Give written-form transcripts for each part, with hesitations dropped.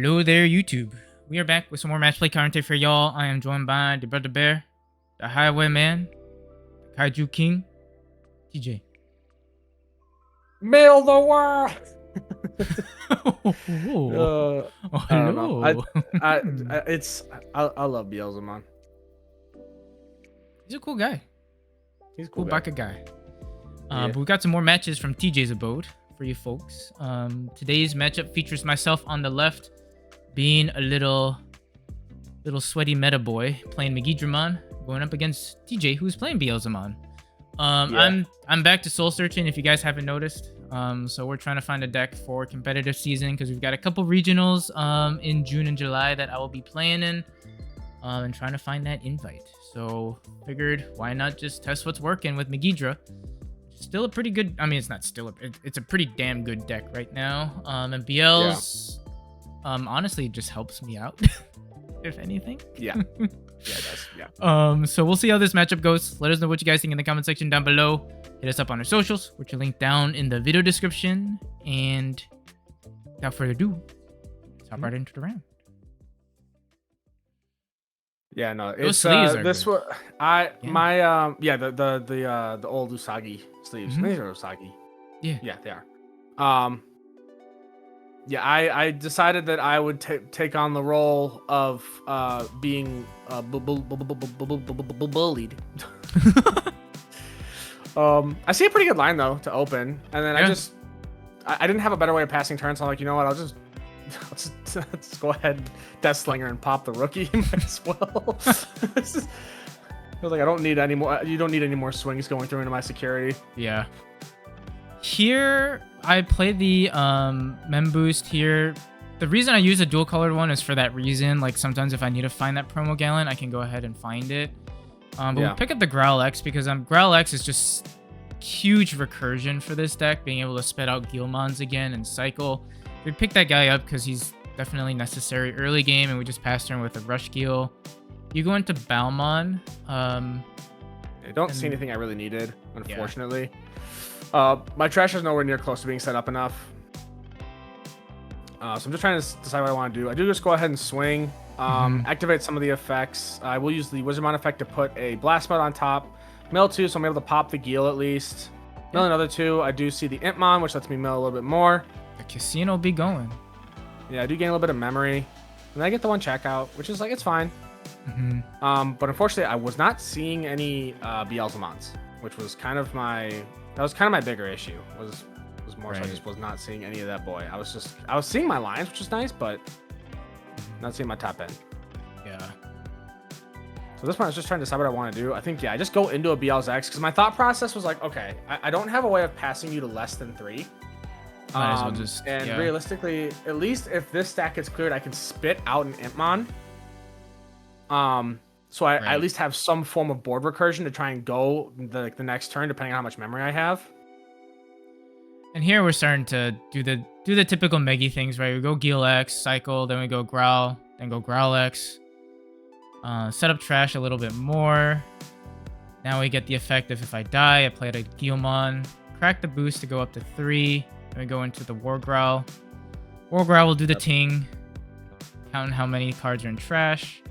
Hello there, YouTube. We are back with some more match play content for y'all. I am joined by the Brother Bear, the Highwayman, the Kaiju King, TJ. Mail the world. Oh, I don't hello. know. I love Beelzemon. He's a cool guy. He's a Cool guy. baka guy. Yeah. But we got some more matches from TJ's abode for you folks. Today's matchup features myself on the left, being a little sweaty meta boy playing Megidramon, going up against TJ, who's playing Beelzemon. I'm back to soul searching if you guys haven't noticed. So we're trying to find a deck for competitive season because we've got a couple regionals in June and July that I will be playing in, and trying to find that invite. So figured why not just test what's working with Megidra. Still a pretty good, I mean, it's not still it's a pretty damn good deck right now. And BL's honestly just helps me out if anything. Yeah. Yeah, it does. Yeah. So we'll see how this matchup goes. Let us know what you guys think in the comment section down below. Hit us up on our socials, which are linked down in the video description. And without further ado, let's hop right into the round. Yeah, no, Those it's sleeves are this good. the old Usagi sleeves. Mhm. These are Usagi. Yeah. Yeah, they are. Yeah, I decided that I would take on the role of being bullied. I see a pretty good line though to open, and then Yeah. I didn't have a better way of passing turns, so I'm like, you know what, let's go ahead, Death Slinger, and pop the rookie. Might as well. I was like, I don't need any more. You don't need any more swings going through into my security. Yeah. Here, I play the Mem Boost here. The reason I use a dual colored one is for that reason. Like sometimes if I need to find that promo gallon, I can go ahead and find it. But we pick up the Growl X because Growl X is just huge recursion for this deck, being able to spit out Guilmons again and cycle. We pick that guy up because he's definitely necessary early game, and we just pass turn with a Rush Gil. You go into Balmon. I don't see anything I really needed, unfortunately. Yeah. My trash is nowhere near close to being set up enough. So I'm just trying to decide what I want to do. I do just go ahead and swing. Activate some of the effects. I will use the Wizardmon effect to put a Blast Mode on top. Mill 2, so I'm able to pop the Gil at least. Mill another 2. I do see the Impmon, which lets me mill a little bit more. The casino be going. Yeah, I do gain a little bit of memory. And then I get the one checkout, which is like, it's fine. But unfortunately, I was not seeing any Beelzemons, which was kind of my bigger issue. Was more so I just was not seeing any of that boy. I was seeing my lines, which is nice, but not seeing my top end. Yeah. So this one I was just trying to decide what I want to do. I think I just go into a BL's X because my thought process was like, okay, I don't have a way of passing you to less than 3. Might as well just, realistically, at least if this stack gets cleared, I can spit out an Impmon. So I at least have some form of board recursion to try and go the next turn, depending on how much memory I have. And here we're starting to do the typical Meggy things, right? We go Gil X, cycle, then we go Growl, then go Growl X. Set up trash a little bit more. Now we get the effect of if I die, I play a Guilmon. Crack the boost to go up to 3. Then we go into the War Growl. War Growl will do the ting. Counting how many cards are in trash.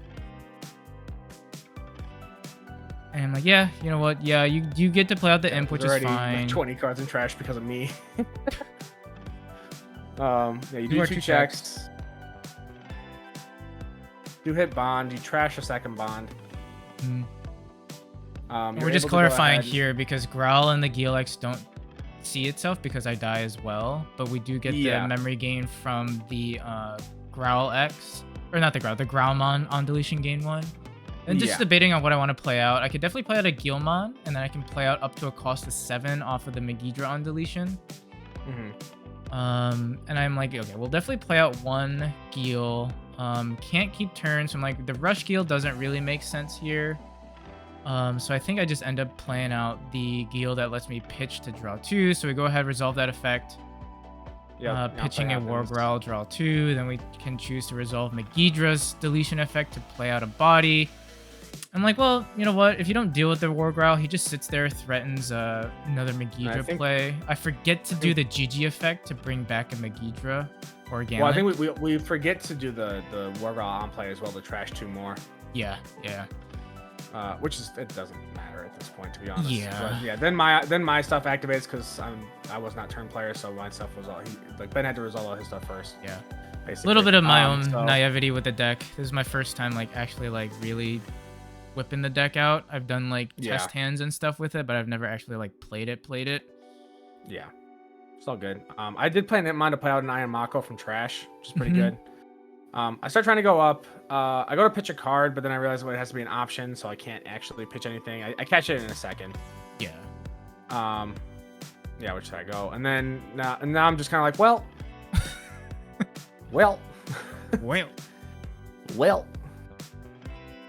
And I'm like, yeah, you know what? Yeah, you get to play out the imp, which is fine. 20 cards in trash because of me. Yeah, you do 2 checks. You hit bond. You trash a second bond. We're just clarifying here because Growl and the Gil X don't see itself because I die as well, but we do get the memory gain from the Growl X, or not the Growlmon on deletion gain 1. And just debating on what I want to play out. I could definitely play out a Guilmon, and then I can play out up to a cost of 7 off of the Megidra on deletion. And I'm like, okay, we'll definitely play out 1 Gil. Can't keep turns, so I'm like, the Rush Gil doesn't really make sense here. So I think I just end up playing out the Gil that lets me pitch to draw 2. So we go ahead, resolve that effect. Pitching a War Growl, draw 2. Then we can choose to resolve Megidra's deletion effect to play out a body. I'm like, well, you know what? If you don't deal with the War Growl, he just sits there, threatens another Megidra play. I forget to do the GG effect to bring back a Megidra or Galen. Well, I think we forget to do the Wargall on play as well to trash 2 more. Yeah. Which is, it doesn't matter at this point, to be honest. Yeah. But yeah. Then my stuff activates because I was not turn player, so my stuff was all Ben had to resolve all his stuff first. Yeah. Basically. A little bit of my own naivety with the deck. This is my first time like actually like really whipping the deck out. I've done like test hands and stuff with it, but I've never actually like played it. Yeah. It's all good. I did play Hitmon to play out an Iron Mako from trash, which is pretty good. I start trying to go up. I go to pitch a card, but then I realize it has to be an option, so I can't actually pitch anything. I catch it in a second. Yeah. Yeah, which I go, and then now I'm just kind of like, well.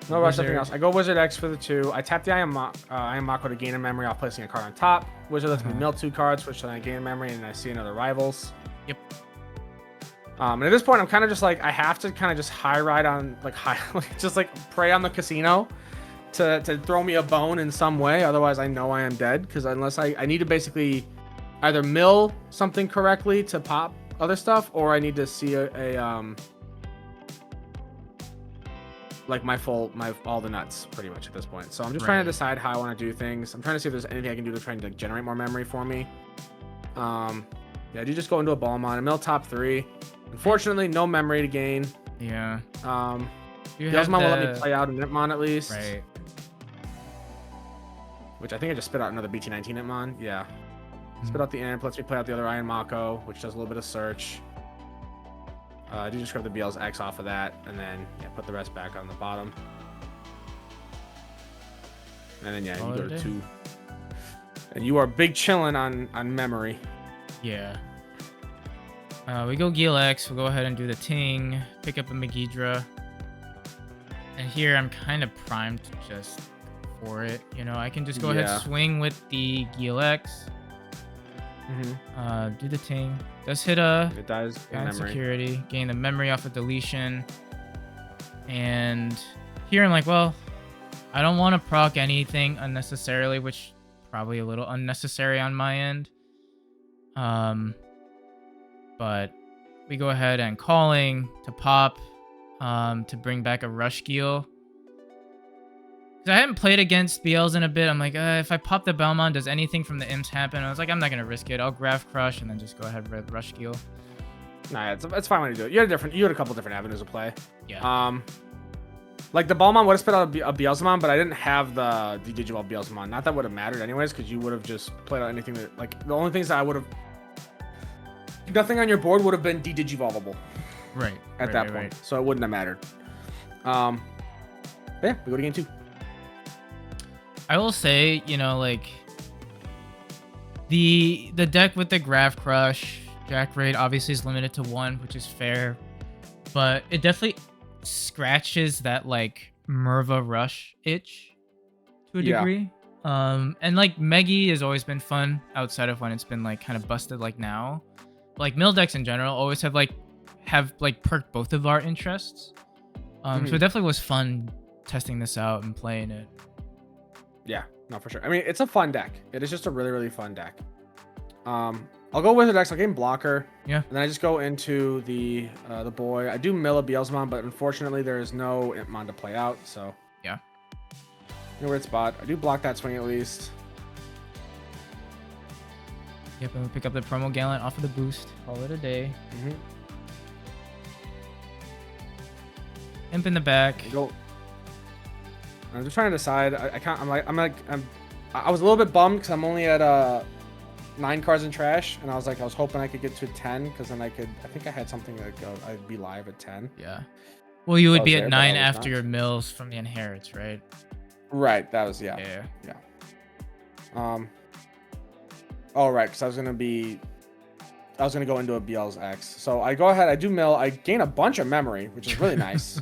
No rush, nothing else. I go Wizard X for the 2. I tap the Iron Mako to gain a memory off placing a card on top. Wizard lets me mill 2 cards, which then I gain a memory, and I see another Rivals. Yep. And at this point, I'm kind of just like, I have to kind of just high ride on, like, just like prey on the casino to throw me a bone in some way. Otherwise, I know I am dead, because unless I need to basically either mill something correctly to pop other stuff, or I need to see like all the nuts pretty much at this point. So I'm just trying to decide how I want to do things. I'm trying to see if there's anything I can do to try and like generate more memory for me. Yeah, I do just go into a Beelzemon and mill top 3. Unfortunately, no memory to gain. Yeah. Beelzemon will let me play out an Hitmon at least. Right. Which I think I just spit out another BT-19 Hitmon. Yeah. Spit out the imp, lets me play out the other Iron Mako, which does a little bit of search. I do just grab the BL's X off of that, and then put the rest back on the bottom. And then you go to 2. And you are big chilling on memory. Yeah. We go Gil X, we'll go ahead and do the ting, pick up a Megidra. And here I'm kind of primed to just go for it. You know, I can just go ahead swing with the Gil X. Do the ting. Does hit it does security, gain the memory off of deletion. And here I'm like, well, I don't want to proc anything unnecessarily, which probably a little unnecessary on my end. But we go ahead and calling to pop to bring back a Rush Geel. I hadn't played against BLs in a bit. I'm like, if I pop the Beelzemon, does anything from the imps happen? I was like, I'm not going to risk it. I'll Grav Crush and then just go ahead with Rush Geel. Nah, it's fine when you do it. You had a couple different avenues of play. Yeah. Like the Beelzemon would have spit out a Beelzemon, but I didn't have the Digivolve Beelzemon. Not that would have mattered anyways, because you would have just played out anything that, like, the only things that I would have, nothing on your board would have been de-Digivolvable. Right. At that point. Right. So it wouldn't have mattered. Yeah, we go to game 2. I will say, you know, like the deck with the Grav Crush, Jack Raid obviously is limited to 1, which is fair, but it definitely scratches that like Merva Rush itch to a degree. And like Meggy has always been fun outside of when it's been like kind of busted like now. Like mill decks in general always have perked both of our interests. So it definitely was fun testing this out and playing it. Yeah, no, for sure. I mean, it's a fun deck. It is just a really, really fun deck. I'll go Wizard X. I'll game Blocker. Yeah. And then I just go into the boy. I do mill a Beelzemon, but unfortunately there is no Impmon to play out. So yeah. In a weird spot. I do block that swing at least. Yep, and we pick up the promo Gallant off of the boost. Call it a day. Imp in the back. I'm just trying to decide. I can't. I was a little bit bummed because I'm only at 9 cards in trash, and I was hoping I could get to 10 because then I think I had something that I'd be live at 10. Yeah. Well, you would be at 9 after your mills from the inherits, right? Right. That was yeah. Oh right, because I was gonna go into a BL's X. So I go ahead. I do mill. I gain a bunch of memory, which is really nice.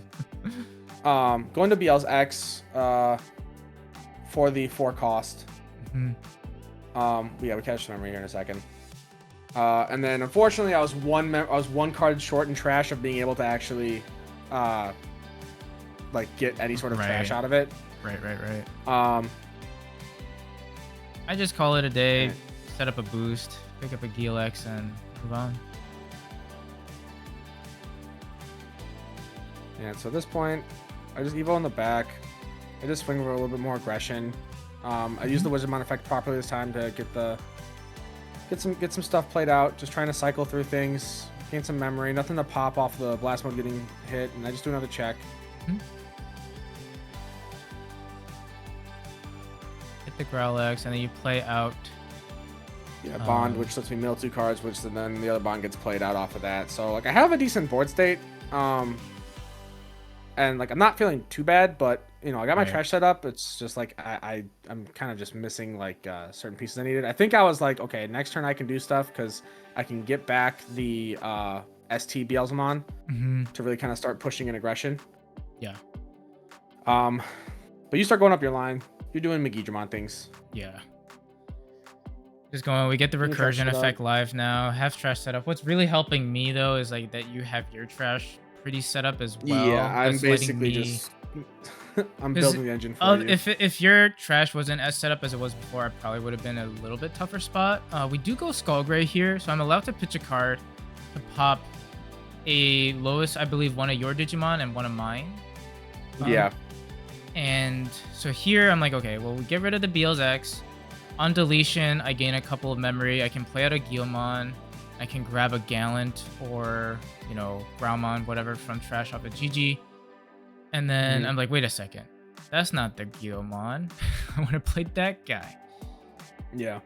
Going to BL's X for the 4 cost. Yeah, we catch the memory here in a second. And then unfortunately, I was one card short in trash of being able to actually like get any sort of trash out of it. Right. I just call it a day, set up a boost, pick up a Geel X, and move on. Yeah, so at this point, I just evo in the back. I just swing for a little bit more aggression. I use the Wizardmon effect properly this time to get some stuff played out. Just trying to cycle through things, gain some memory. Nothing to pop off the blast mode getting hit, and I just do another check. Hit the Growlix, and then you play out. Yeah, bond, which lets me mill 2 cards, which then the other bond gets played out off of that. So like I have a decent board state, and like I'm not feeling too bad, but you know I got my trash set up. It's just like I'm kind of just missing like certain pieces I needed. I think I was like, okay, next turn I can do stuff because I can get back the ST Beelzemon to really kind of start pushing in aggression. Yeah. But you start going up your line. You're doing Megidramon things. Yeah. Just going, we get the recursion effect live now. Have trash set up. What's really helping me though is like that you have your trash pretty set up as well. Yeah, I'm basically just I'm building the engine for you. If your trash wasn't as set up as it was before, I probably would have been a little bit tougher spot. We do go Skullgray here, so I'm allowed to pitch a card to pop a lowest, I believe, one of your Digimon and one of mine. Yeah. And so here I'm like, okay, well, we get rid of the Beelzex. On deletion, I gain a couple of memory. I can play out a Guilmon. I can grab a Gallant or, you know, Growlmon, whatever, from trash off of GG. And then I'm like, wait a second. That's not the Guilmon. I want to play that guy. Yeah.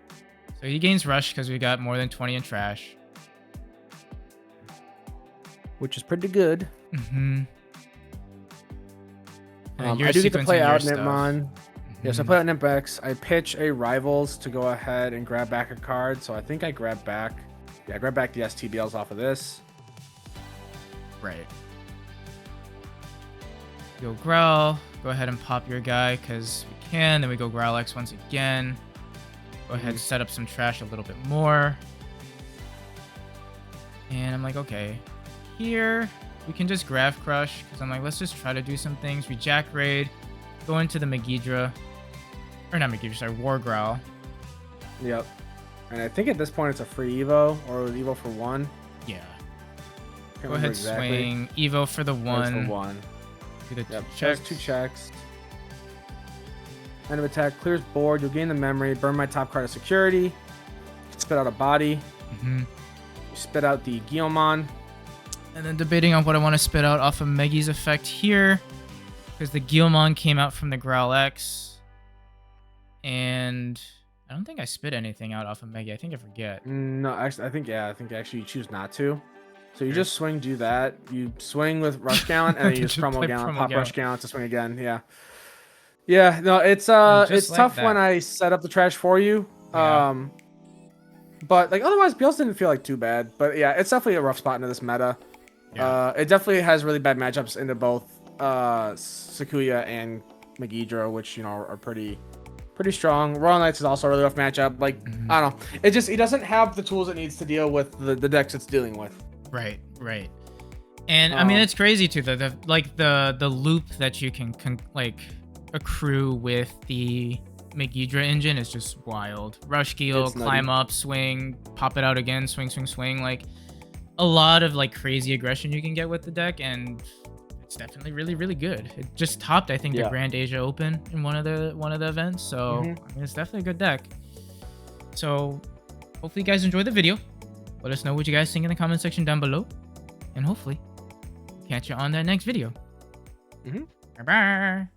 So he gains Rush because we got more than 20 in trash. Which is pretty good. I do get to play out Nipmon. Yes, I play out Nimpex. I pitch a Rivals to go ahead and grab back a card. So I think I grab back. Yeah, I grab back the STBLs off of this. Right. Go Growl. Go ahead and pop your guy because we can. Then we go Growlix once again. Go ahead and set up some trash a little bit more. And I'm like, okay. Here, we can just Grav Crush because I'm like, let's just try to do some things. We Jack Raid. Go into the Megidra. Or not Megidra, sorry, War Growl. Yep. And I think at this point it's a free Evo or Evo for 1. Yeah. Go ahead, swing. Evo for the 1. For 1. Do the yep. checks. 2 checks. End of attack clears board. You'll gain the memory. Burn my top card of security. Spit out a body. You spit out the Guilmon. And then debating on what I want to spit out off of Megi's effect here. Because the Guilmon came out from the Growlix. And I don't think I spit anything out off of Megi. I think I forget. No, actually, I think actually you choose not to. So you just swing, do that. You swing with Rush Gallant, and then you just promo Gallant, pop Rush Gallant to swing again. Yeah. Yeah, no, it's like tough when I set up the trash for you. Yeah. But like otherwise, Beals didn't feel like too bad. But yeah, it's definitely a rough spot into this meta. Yeah. It definitely has really bad matchups into both Sakuya and Megidra, which you know are pretty strong. Royal Knights is also a really rough matchup. Like I don't know, it just he doesn't have the tools it needs to deal with the decks it's dealing with. Right. And I mean it's crazy too. The loop that you can like accrue with the Megidra engine is just wild. Rush Geel, climb up, swing, pop it out again, swing. Like a lot of like crazy aggression you can get with the deck, and it's definitely really good. It just topped, I think, the Grand Asia Open in one of the events. So I mean, it's definitely a good deck. So hopefully you guys enjoyed the video. Let us know what you guys think in the comment section down below, and hopefully catch you on that next video. Bye.